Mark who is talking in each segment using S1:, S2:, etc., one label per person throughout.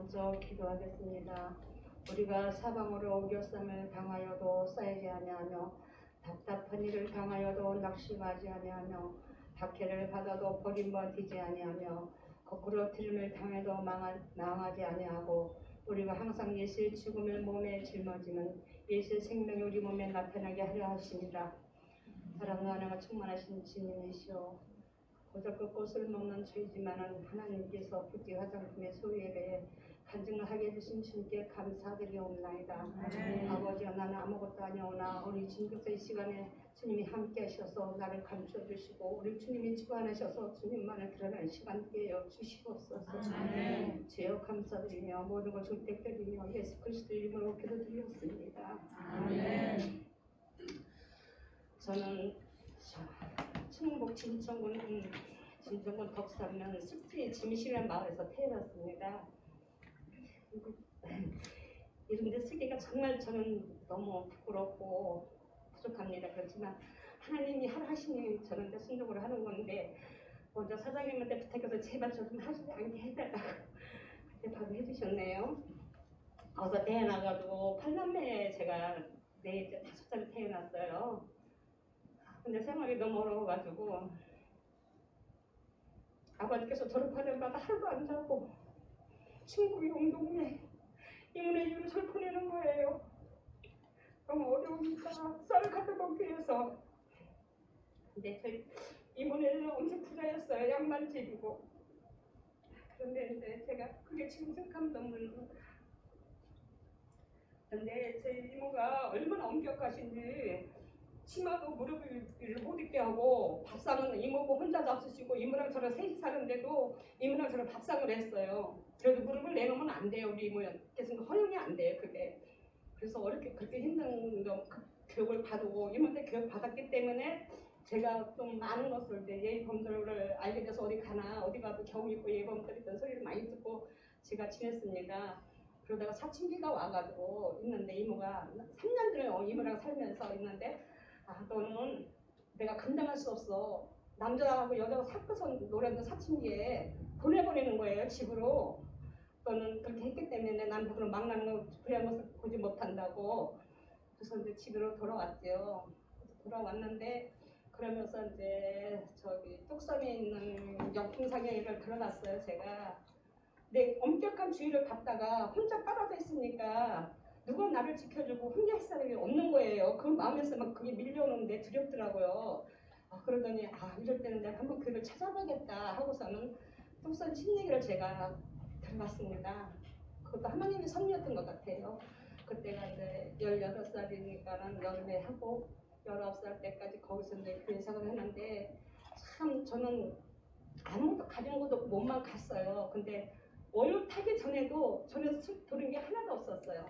S1: 먼저 기도하겠습니다. 우리가 사방으로 오겨쌈을 당하여도 쌓이지 아니하며 답답한 일을 당하여도 낙심하지 아니하며 박해를 받아도 버림받히지 아니하며 거꾸로 트림을 당해도 망하지 아니하고 우리가 항상 예수의 죽음을 몸에 짊어지는 예수의 생명이 우리 몸에 나타나게 하려 하십니다. 사랑과 하나가 충만하신 주님이시오. 보잘것 꽃을 먹는 저희지만은 하나님께서 붓기 화장품의 소유에 간증을 하게 해주신 주님께 감사드리옵나이다. 아버지야, 나는 아무것도 아니오나 우리 주님께서 이 시간에 주님이 함께 하셔서 나를 감춰주시고 우리 주님이 주관하셔서 주님만을 드러내는 시간 되게 주시옵소서. 주여 감사드리며 모든 걸 주택드리며 예수 그리스도 이름으로 기도드렸습니다. 아멘. 저는 충북 진천군 덕산면 습지 짐실이라는 마을에서 태어났습니다. 이런데 쓰기가 정말 저는 너무 부끄럽고 부족합니다. 그렇지만 하나님이 하시니 저는 순종으로 하는 건데 먼저 사장님한테 부탁해서 제발 저 좀 하지 않게 해달라고 그때 바로 해주셨네요. 어서 태어나가지고 8남매에 제가 넷째 5살에 태어났어요. 근데 생활이 너무 어려워가지고 아버지께서 졸업하는 마다 하루도 안 자고 친구 용동에 이문의 이유로 저를 보내는 거예요. 너무 어려우니까 쌀을 갖다 먹기 위해서. 근데 저희 이모네는 엄청 부자였어요. 양반집이고. 그런데 이제 제가 그게 지금 생각하면 너무 근데 제 이모가 얼마나 엄격하신지 치마도 무릎을 못 입게 하고 밥상은 이모고 혼자 잡수시고 이모랑 저랑 셋이 사는데도 이모랑 저랑 밥상을 했어요. 그래도 무릎을 내놓으면 안 돼요. 우리 이모께서는 허용이 안 돼요. 그게. 그래서 어렵게 그렇게 힘든 교육을 받고 이모한테 교육 받았기 때문에 제가 좀 많은 것을 이제 예의범절을 알게 돼서 어디 가나 어디 가도 겨우 입고 예의범절이던 소리를 많이 듣고 제가 지냈습니다. 그러다가 사춘기가 와가지고 있는데 이모가 3년 전에 이모랑 살면서 있는데 너는 내가 감당할 수 없어. 남자하고 여자가 섞어서 노래하는 사춘기에 보내버리는 거예요. 집으로. 너는 그렇게 했기 때문에 난 그런 망나는 거 그런 모습 보지 못한다고. 그래서 이제 집으로 돌아왔죠. 돌아왔는데 그러면서 이제 저기 뚝섬에 있는 영풍상영회를 들어갔어요. 제가. 근데 엄격한 주의를 받다가 혼자 떨어져 있으니까 누가 나를 지켜주고 혼자 할 사람이 없는 거예요. 그 마음에서 막 그게 밀려오는데 두렵더라고요. 그러더니 이럴 때는 내가 한번 그를 찾아봐야겠다 하고서는 뚝섬 신얘기를 제가 들어봤습니다. 그것도 하나님의 섭리였던 것 같아요. 그때가 이제 18살이니까는 여름에 하고 19살 때까지 거기서 이제 교회 생활을 했는데 참 저는 아무것도 가진 것도 없고 몸만 갔어요. 근데 월요 타기 전에도 저는 술 들은 게 하나도 없었어요.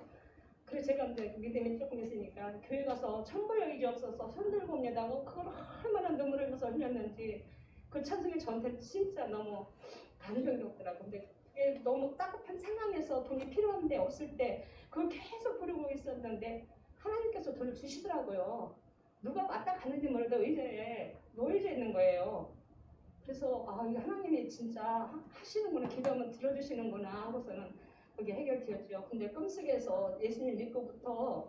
S1: 그래서 제가 이제 믿음이 조금 있으니까 교회 가서 천벌 일이 없어서 손들고 옵니다고 그걸 얼마나 눈물을 흘려서 흘렸는지 그 찬송이 저한테 진짜 너무 감동이 없더라고요. 근데 그게 너무 따급한 상황에서 돈이 필요한데 없을 때 그걸 계속 부르고 있었는데 하나님께서 돈을 주시더라고요. 누가 왔다 갔는지 모르도 의자에 놓여져 있는 거예요. 그래서 이 하나님이 진짜 하시는구나, 기도하면 들어주시는구나 하고서는 그게 해결되었죠. 근데 꿈속에서 예수님 믿고부터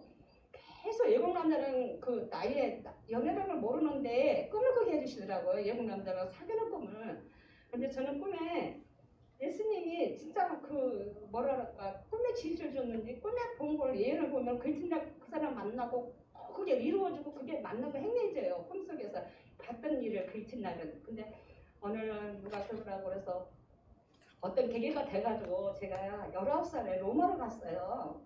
S1: 계속 예복남자는 그 나이에 연애랑을 모르는데 꿈을 꾸게 해주시더라고요. 예복남자가 사귀는 꿈을. 근데 저는 꿈에 예수님이 진짜 그 뭐랄까 꿈에 지시를 줬는지 꿈에 본 걸 예언을 보면 그 이튿날 그 사람 만나고 그게 이루어지고 그게 만나고 행해져요. 꿈속에서 봤던 일을 그 이튿날은. 근데 오늘은 누가 그러더라고 그래서 어떤 계기가 돼가지고 제가 19살에 로마로 갔어요.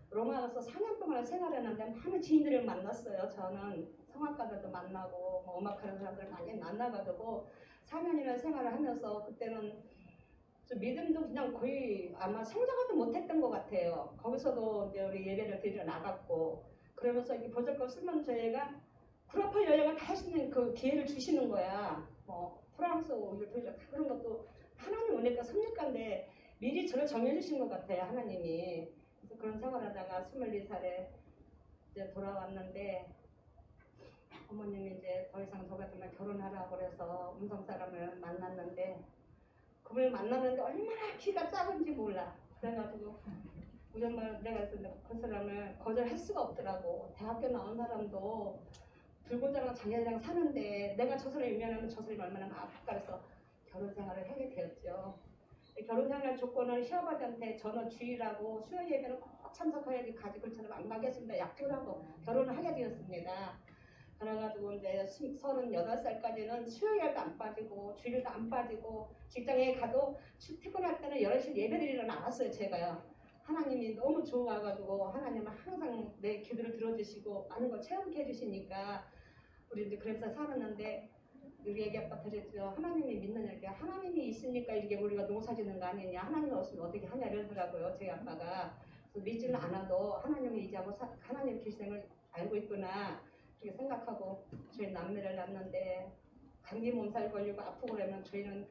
S1: 로마 가서 4년 동안 생활했는데 많은 지인들을 만났어요. 저는 성악가들도 만나고 음악하는 사람들 많이 만나가지고 4년이나 생활을 하면서 그때는 믿음도 그냥 거의 아마 성장하지 못했던 것 같아요. 거기서도 이제 우리 예배를 드리러 나갔고 그러면서 이렇게 보잘것 쓸모없는 저희가 구라파 여행을 다 할 수 있는 그 기회를 주시는 거야. 프랑스 오히려 그런 것도 하나님 은혜가 섭리가인데 미리 저를 정해주신 것 같아요. 하나님이. 그래서 그런 생활하다가 24살에 이제 돌아왔는데 어머님이 이제 더 이상 저 같으면 결혼하라고 그래서 음성 사람을 만났는데 그걸 만났는데 얼마나 키가 작은지 몰라. 그래가지고 우리 엄마 내가 그 사람을 거절할 수가 없더라고. 대학교 나온 사람도 불고자랑 장애랑 사는데 내가 저 사람 유명하면 저 사람이 얼마나 아플까 해서 결혼 생활을 하게 되었죠. 결혼 생활 조건은 시아버지한테 전원 주의라고 수요 예배는 꼭 참석해야지 가지 그렇잖아요. 안 가겠습니다. 약조라고 결혼을 하게 되었습니다. 그래가지고 이제 38살까지는 수요일도 안 빠지고 주일도 안 빠지고 직장에 가도 퇴근할 때는 11시 예배드리러 나갔어요. 제가요. 하나님이 너무 좋아가지고 하나님은 항상 내 기도를 들어주시고 많은 걸 체험케 해주시니까 우리 이제 그래서 살았는데 우리 애기 아빠 그랬죠. 하나님이 믿느냐. 하나님이 있으니까 이게 우리가 농사 짓는 거 아니냐. 하나님 없으면 어떻게 하냐 이러더라고요. 저희 아빠가. 그래서 믿지는 않아도 하나님이 이제하고 하나님 계시는 알고 있구나. 그렇게 생각하고 저희 남매를 낳는데 감기 몸살 걸리고 아프고 그러면 저희는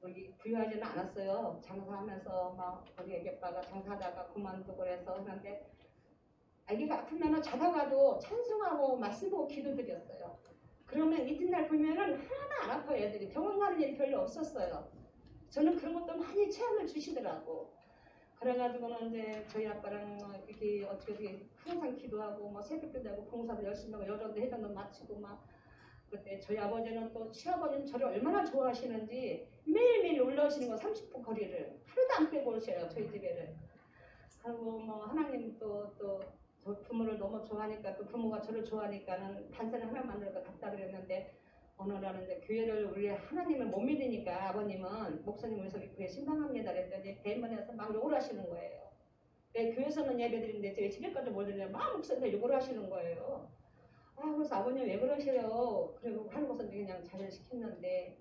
S1: 우리 부유하지는 않았어요. 장사하면서 막 우리 애기 아빠가 장사하다가 그만두고 그래서 그런데 아기가 아프면 자다가도 찬송하고 말씀 보고 기도드렸어요. 그러면 이튿날 보면은 하나도 안 아파요. 애들이 병원 가는 일이 별로 없었어요. 저는 그런 것도 많이 체험을 주시더라고. 그래가지고는 이제 저희 아빠랑 이렇게 어떻게 항상 기도하고 뭐 새벽도 되고 봉사도 열심히 하고 여전도 해전도 마치고 막 그때 저희 아버지는 또 시아버님 저를 얼마나 좋아하시는지 매일매일 올라오시는 거 30분 거리를 하루도 안 빼고 오셔요. 저희 집에를. 그리고 뭐 하나님 또 저 부모를 너무 좋아하니까 또 부모가 저를 좋아하니까는 단서를 하나 만들어서 갖다 그랬는데 어느 날은 이제 교회를 우리 하나님을 못 믿으니까 아버님은 목사님 오셔서 교회 신방합니다 그랬더니 대문에서 막 욕을 하시는 거예요. 내 교회에서는 예배드리는데 제 집에까지 못 드리면 막 목사님이 욕을 하시는 거예요. 아 그래서 아버님 왜 그러셔요? 그리고 하는 것은 그냥 잘 시켰는데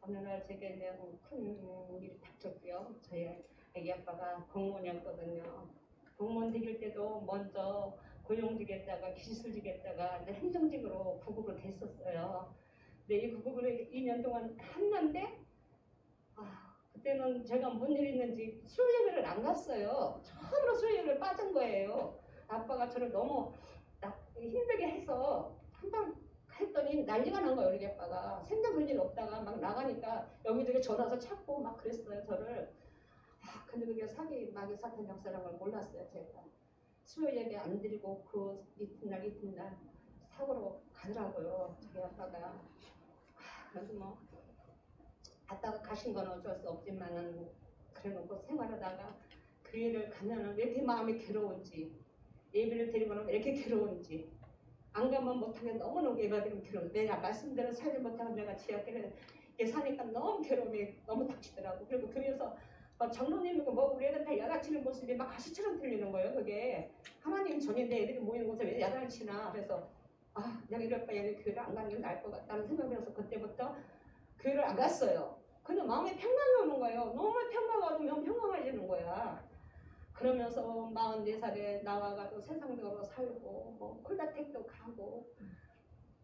S1: 어느 날 제게 큰 일이 닥쳤고요. 저희 애기 아빠가 공무원이었거든요. 공무원 되길 때도 먼저 고용직에다가 기술직에다가 이제 행정직으로 구급으로 됐었어요. 근데 이 구급을 2년 동안 했는데 그때는 제가 뭔 일이 있는지 수요 예배를 안 갔어요. 처음으로 수요 예배를 빠진 거예요. 아빠가 저를 너무 힘들게 해서 한번 했더니 난리가 난 거예요. 우리 아빠가 생전 그런 일 없다가 막 나가니까 여기저기 전화 와서 찾고 막 그랬어요. 저를. 근데 그게 사기 마귀 사탄 역사라는 걸 몰랐어요. 제가 수요 예배 안 드리고 그 이튿날 사고로 가더라고요. 저희 아빠가. 그래서 뭐 갔다가 가신 건 어쩔 수 없지만은 그래놓고 생활하다가 교회를 가면은 왜 이렇게 마음이 괴로운지 예배를 드리고 나면 왜 이렇게 괴로운지 안 가면 못하게 너무너무 예배드리면 괴로운지 내가 말씀대로 살지 못하고 내가 지하길에 사니까 너무 괴로움이 너무 닥치더라고. 그리고 교회에서 장로님이고 뭐 우리 애들 다 야단치는 모습이 막 가시처럼 들리는 거예요. 그게 하나님 전인데 애들이 모이는 곳에 왜 야단을 치나. 그래서 내가 이럴 바에 교회를 안 가는 게 나을 것 같다는 생각을 해서 그때부터 교회를 안 갔어요. 근데 마음에 평강이 오는 거예요. 너무 평강이 오면 평강해지는 거야. 그러면서 44살에 나와가지고 세상적으로 살고 뭐 콜다텍도 가고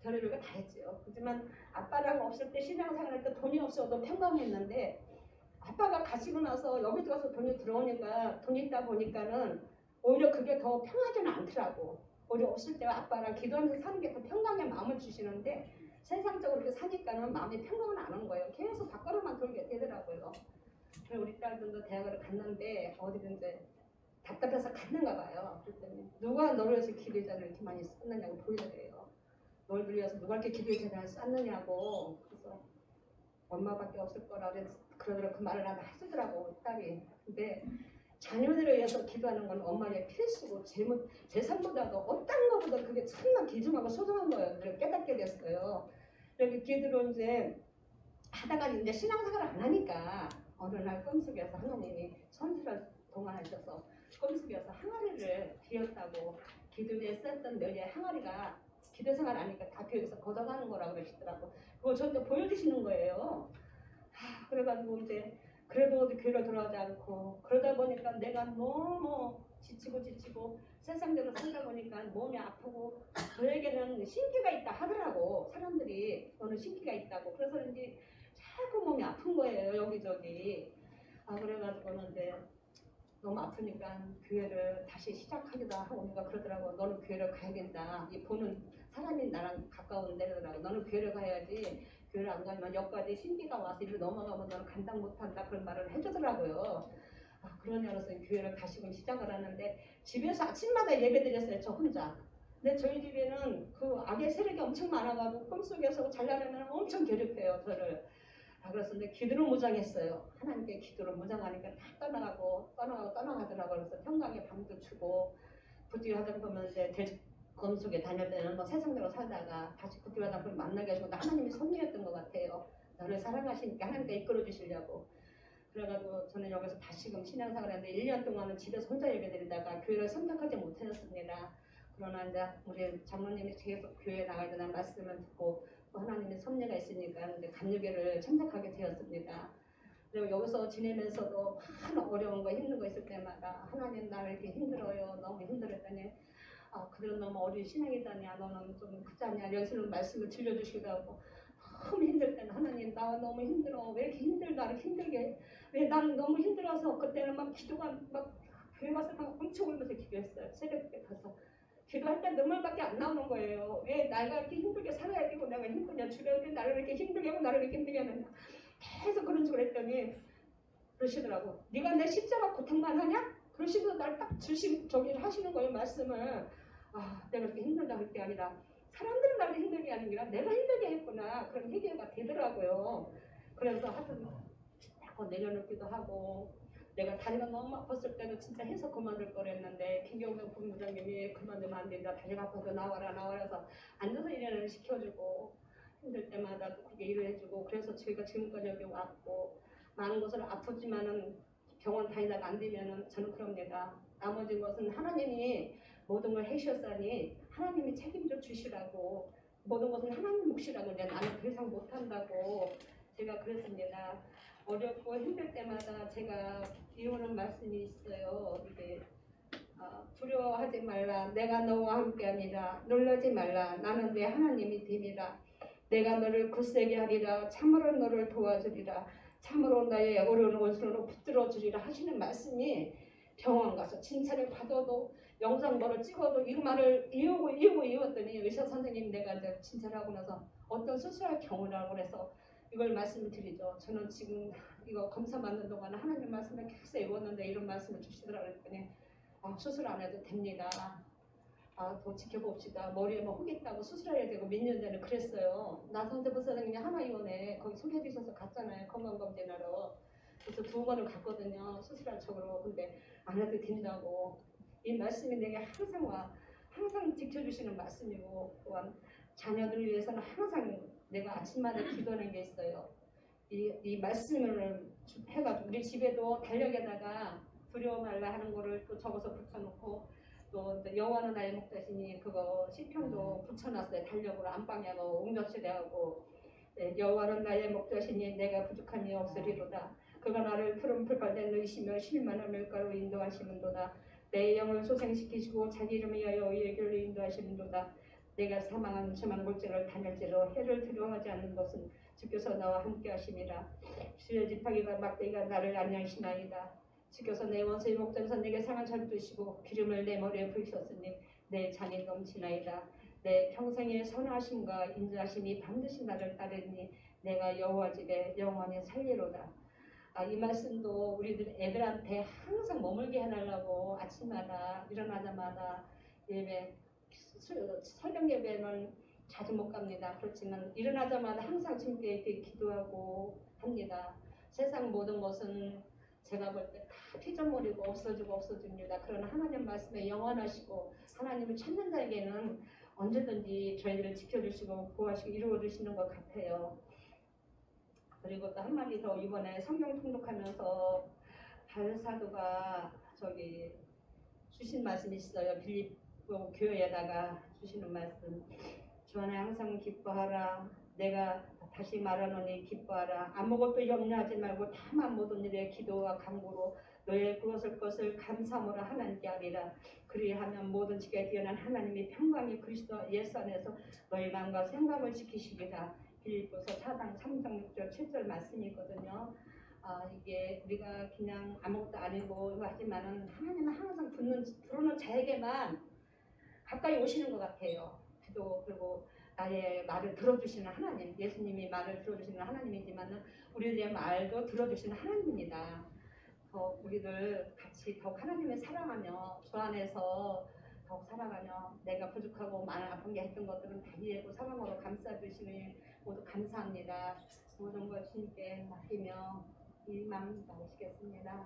S1: 별의별 거 다 했죠. 하지만 아빠랑 없을 때 신앙생활할 때 돈이 없어도 평강했는데 아빠가 가시고 나서 여기 들어가서 돈이 들어오니까 돈 있다 보니까는 오히려 그게 더 평하지는 않더라고. 오히려 없을 때와 아빠랑 기도하면서 사는 게 더 평강의 마음을 주시는데 세상적으로 이렇게 사니까는 마음이 평강은 안 오는 거예요. 계속 밖으로만 돌게 되더라고요. 우리 딸들도 대학을 갔는데 어디든지 답답해서 갔는가 봐요. 그랬더니 누가 너를 위해서 기도의 자를 이렇게 많이 썼느냐고 보이더래요. 널 위해서 누가 이렇게 기도의 자를 썼느냐고. 그래서 엄마밖에 없을 거라 그러더라고. 그 말을 나한테 해주더라고 딸이. 근데 자녀들을 위해서 기도하는 건 엄마의 필수고 재산보다도 어떤 것보다 그게 정말 귀중하고 소중한 거예요. 그걸 깨닫게 됐어요. 그렇게 기도로 이제 하다가 이제 신앙생활을 안 하니까 어느 날 꿈속에서 하나님이 선수를 동원하셔서 꿈속에서 항아리를 비웠다고 기도에 썼던 너의 항아리가 기도생활 하니까 다 비어서 걷어가는 거라고 그러시더라고. 그거 저한테 보여주시는 거예요. 그래가지고 이제 그래도 교회로 돌아오지 않고 그러다 보니까 내가 너무 지치고 세상대로 살다 보니까 몸이 아프고 저에게는 신기가 있다 하더라고. 사람들이 너는 신기가 있다고. 그래서 이제 자꾸 몸이 아픈 거예요. 여기저기. 그래가지고는 이제 너무 아프니까 교회를 다시 시작하기도 하고 누가 그러더라고. 너는 교회를 가야 된다. 이 보는 사람이 나랑 가까운 데더라고. 너는 교회를 가야지. 교회를 안 가면 여기까지 신기가 와서 이리로 넘어가면 너는 감당 못한다. 그런 말을 해주더라고요. 그러니 알아서 교회를 다시금 시작을 하는데 집에서 아침마다 예배 드렸어요. 저 혼자. 근데 저희 집에는 그 악의 세력이 엄청 많아가지고 꿈속에서 잘나려면 엄청 괴롭혀요 저를. 그래서 근데 기도를 무장했어요. 하나님께 기도를 무장하니까 다 떠나가더라고요. 그래서 평강에 방도 주고 부귀하던 보면 이제 검속에 다닐 때는 뭐 세상대로 살다가 다시 부귀하던 만나게 하시고 하나님이 섭리했던 것 같아요. 너를 사랑하시니까 하나님께 이끌어 주시려고. 그래가지고 저는 여기서 다시금 신앙생활을 했는데 1년 동안은 집에서 혼자 예배드리다가 교회를 선택하지 못했습니다. 그러나 이제 우리 장로님이 계속 교회에 나가야 되는 말씀을 듣고 또 하나님의 섭리가 있으니까 이제 감리교회를 참석하게 되었습니다. 그리고 여기서 지내면서도 많은 어려운 거 힘든 거 있을 때마다 하나님 나 왜 이렇게 힘들어요. 너무 힘들었더니 그들은 너무 어린 신앙이다냐 너는 좀 크잖냐 이런 식으로 말씀을 들려주시기도 하고 너무 힘들 때는 하나님 나 너무 힘들어 왜 이렇게 힘들다 이렇게 힘들게 왜 난 너무 힘들어서 그때는 막 기도가 막 교회 가서 막 엄청 울면서 기도했어요. 새벽에 가서 기도할 때 눈물밖에 안 나오는 거예요. 왜 내가 이렇게 힘들게 살아야 되고 내가 힘드냐 주변에 나를 이렇게 힘들게 하고 나를 이렇게 힘들게 하느냐 계속 그런 식으로 했더니 그러시더라고. 네가 내 십자가 고통만 하냐? 그러시면서 날 딱 저기를 하시는 거예요. 말씀을. 내가 이렇게 힘들다 할 게 아니라 사람들은 나를 힘들게 하는 게 아니라 내가 힘들게 했구나. 그런 해결가 되더라고요. 그래서 하여튼 자꾸 내려놓기도 하고 내가 다리가 너무 아팠을 때도 진짜 해서 그만둘 거랬는데 김경명 본부장님이 그만두면 안 된다. 다리가 아파서 나와라 해서 앉아서 일을 시켜주고 힘들 때마다 또 그게 일을 해주고 그래서 저희가 지금까지 여기 왔고 많은 것을 아프지만은 병원 다니다가 안 되면은 저는 그럽니다. 나머지 것은 하나님이 모든 걸 해주셨으니 하나님이 책임져 주시라고 모든 것은 하나님 몫이라고 이제 나는 더 이상 못한다고 제가 그랬습니다. 어렵고 힘들 때마다 제가 이루는 말씀이 있어요. 이게 두려워하지 말라. 내가 너와 함께하니라. 놀라지 말라. 나는 내 하나님이 됨이라. 내가 너를 굳세게 하리라. 참으로 너를 도와주리라. 참으로 나의 어려운 옷으로 붙들어 주리라 하시는 말씀이 병원 가서 진찰을 받아도 영상번호 찍어도 이 말을 이었더니 의사 선생님 내가 이제 진찰하고 나서 어떤 수술할 경우라고 그래서 이걸 말씀을 드리죠. 저는 지금 이거 검사 받는 동안에 하나님 말씀을 계속 외웠는데 이런 말씀을 주시더라고 그랬더니 수술 안 해도 됩니다. 더 지켜봅시다. 머리에 뭐 흙 있다고 수술해야 되고 몇 년 전에 그랬어요. 나성대 부사장님이 하나의원에 거기 소개해 주셔서 갔잖아요. 건강검진하러. 그래서 2번을 갔거든요. 수술할 척으로. 근데 안 해도 된다고. 이 말씀이 내게 항상 지켜주시는 말씀이고 또한 자녀들을 위해서는 항상 내가 아침마다 기도하는 게 있어요. 이 말씀을 해가지고 우리 집에도 달력에다가 두려워 말라 하는 거를 또 적어서 붙여놓고 또 여호와는 나의 목자시니 그거 시편도 붙여놨어요. 달력으로 안방에하고 옹접실에 하고 여호와는 나의 목자시니 내가 부족함이 없으리로다. 그가 나를 푸른 풀밭에 누이시며 실만한 밀가루 인도하시는도다. 내 영을 소생시키시고 자기 이름을 위하여 의의 길로 인도하시는도다. 내가 사망한 저망골절을 다닐지로 해를 두려워하지 않는 것은 주께서 나와 함께 하심이라. 수의 지팡이가 막대기가 나를 안녕하시나이다. 주께서 내 원수의 목전에서 내게 상을 잡두시고 기름을 내 머리에 부으셨으니 내 잔이 넘치나이다. 내 평생의 선하심과 인자하심이 반드시 나를 따르니 내가 여호와 집에 영원히 살리로다. 이 말씀도 우리들 애들한테 항상 머물게 해달라고 아침마다 일어나자마자 예배 설경 예배는 자주 못 갑니다. 그렇지만 일어나자마자 항상 주님께 이렇게 기도하고 합니다. 세상 모든 것은 제가 볼 때 다 피조물이고 없어집니다. 그러나 하나님 말씀에 영원하시고 하나님을 찾는 자에게는 언제든지 저희들을 지켜주시고 구하시고 이루어주시는 것 같아요. 그리고 또 한마디 더 이번에 성경 통독하면서 바울사도가 주신 말씀이 있어요. 빌립보 교회에다가 주시는 말씀. 주 안에 항상 기뻐하라. 내가 다시 말하노니 기뻐하라. 아무것도 염려하지 말고 다만 모든 일에 기도와 간구로 너의 구하실 것을 감사함으로 하나님께 아뢰라. 그리하면 모든 지경에 뛰어난 하나님이 평강이 그리스도 예수 안에서 너희 마음과 생각을 지키시리라. 빌립보서 4장 3장 6절 7절 말씀이거든요. 이게 우리가 그냥 아무것도 아니고 하지만은 하나님은 항상 부르는 자에게만 가까이 오시는 것 같아요. 그리고 나의 말을 들어주시는 하나님, 예수님이 말을 들어주시는 하나님이지만은 우리의 말도 들어주시는 하나님입니다. 더 우리를 같이 더욱 하나님을 사랑하며 주 안에서 더욱 살아가며 내가 부족하고 마음 아픈 게 했던 것들은 다 이해하고 사랑으로 감싸주시니 모두 감사합니다. 모든 걸 주님께 맡기며 이 마음 나누시겠습니다.